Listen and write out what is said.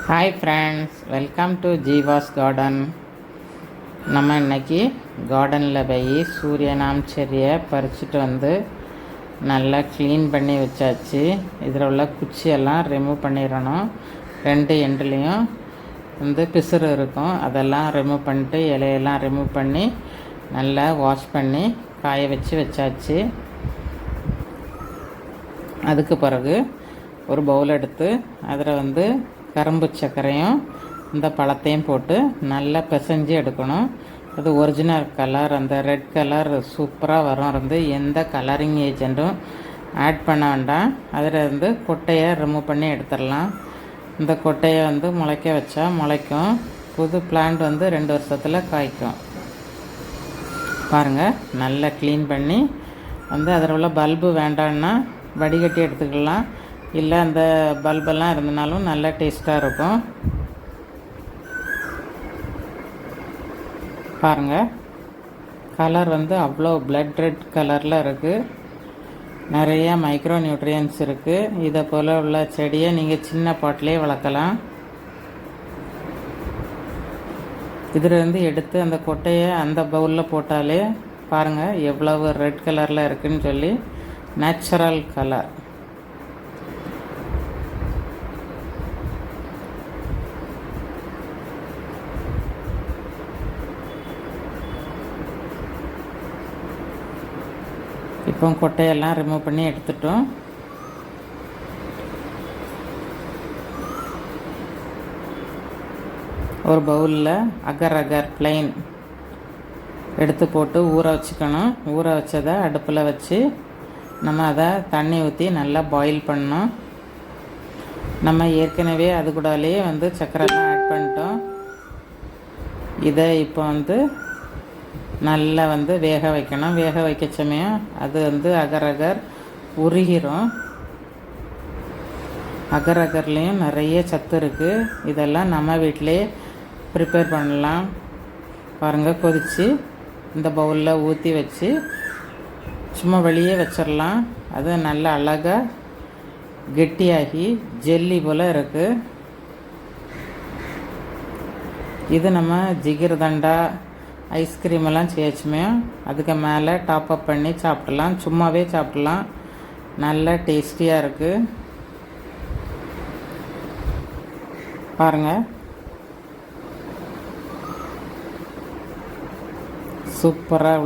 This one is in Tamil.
Hi friends, welcome to Jeeva's garden. நம்ம இன்றைக்கி கார்டனில் போய் சூரியனாம் செடியை பறிச்சுட்டு வந்து நல்லா க்ளீன் பண்ணி வச்சாச்சு. இதில் உள்ள குச்சியெல்லாம் ரிமூவ் பண்ணிடணும். 2 எண்டுலேயும் வந்து பிசுறு இருக்கும், அதெல்லாம் ரிமூவ் பண்ணிட்டு இலையெல்லாம் ரிமூவ் பண்ணி நல்லா வாஷ் பண்ணி காய வச்சாச்சு. அதுக்கு பிறகு ஒரு பவுல் எடுத்து அதில் வந்து கரும்பு சர்க்கரையும் இந்த பழத்தையும் போட்டு நல்லா பிசைஞ்சு எடுக்கணும். அது ஒரிஜினல் கலர், அந்த ரெட் கலர் சூப்பராக வரும். இருந்து எந்த கலரிங் ஏஜெண்ட்டும் ஆட் பண்ண வேண்டாம். அதில் இருந்து கொட்டையை ரிமூவ் பண்ணி எடுத்துடலாம். இந்த கொட்டையை வந்து முளைக்க வச்சா முளைக்கும். புது பிளான்ட் வந்து 2 வருஷத்தில் காய்க்கும். பாருங்கள், நல்லா க்ளீன் பண்ணி வந்து அதில் உள்ள பல்பு வேண்டான்னா வடிகட்டி எடுத்துக்கலாம். இல்லை அந்த பல்பெல்லாம் இருந்தனாலும் நல்லா டேஸ்ட்டாக இருக்கும். பாருங்கள், கலர் வந்து அவ்வளோ பிளட் ரெட் கலரில் இருக்குது. நிறைய மைக்ரோ நியூட்ரியன்ஸ் இருக்குது. இதை போல் உள்ள செடியை நீங்கள் சின்ன பாட்டிலே வளர்க்கலாம். இதிலிருந்து எடுத்து அந்த கொட்டையை அந்த பவுலில் போட்டாலே பாருங்கள் எவ்வளவு ரெட் கலரில் இருக்குதுன்னு சொல்லி. Natural colour. இப்போ கொட்டையெல்லாம் ரிமூவ் பண்ணி எடுத்துட்டோம். ஒரு பவுலில் அகர் பிளெயின் எடுத்து போட்டு ஊற வச்சுக்கணும். ஊற வச்சதை அடுப்பில் வச்சு நம்ம அதை தண்ணி ஊற்றி நல்லா பாயில் பண்ணணும். நம்ம ஏற்கனவே அது கூடவே வந்து சர்க்கரைலாம் ஆட் பண்ணிட்டோம். இதை இப்போ வந்து நல்லா வந்து வேக வைக்கணும். வேக வைக்க சமயம் அது வந்து அகர் உருகிரும். அகர்லேயும் நிறைய சத்து இருக்குது. இதெல்லாம் நம்ம வீட்டிலே ப்ரிப்பேர் பண்ணலாம். பாருங்கள், கொதித்து இந்த பவுலில் ஊற்றி வச்சு சும்மா வெளியே வச்சிடலாம். அது நல்லா அழகாக கெட்டியாகி ஜெல்லி போல் இருக்குது. இது நம்ம ஜிகிர்தண்டா ஐஸ்கிரீம் எல்லாம் செய்யச்சுமே அதுக்கு மேலே டாப்அப் பண்ணி சாப்பிடலாம். சும்மாவே சாப்பிடலாம். நல்ல டேஸ்டியாக இருக்குது. பாருங்கள், சூப்பராக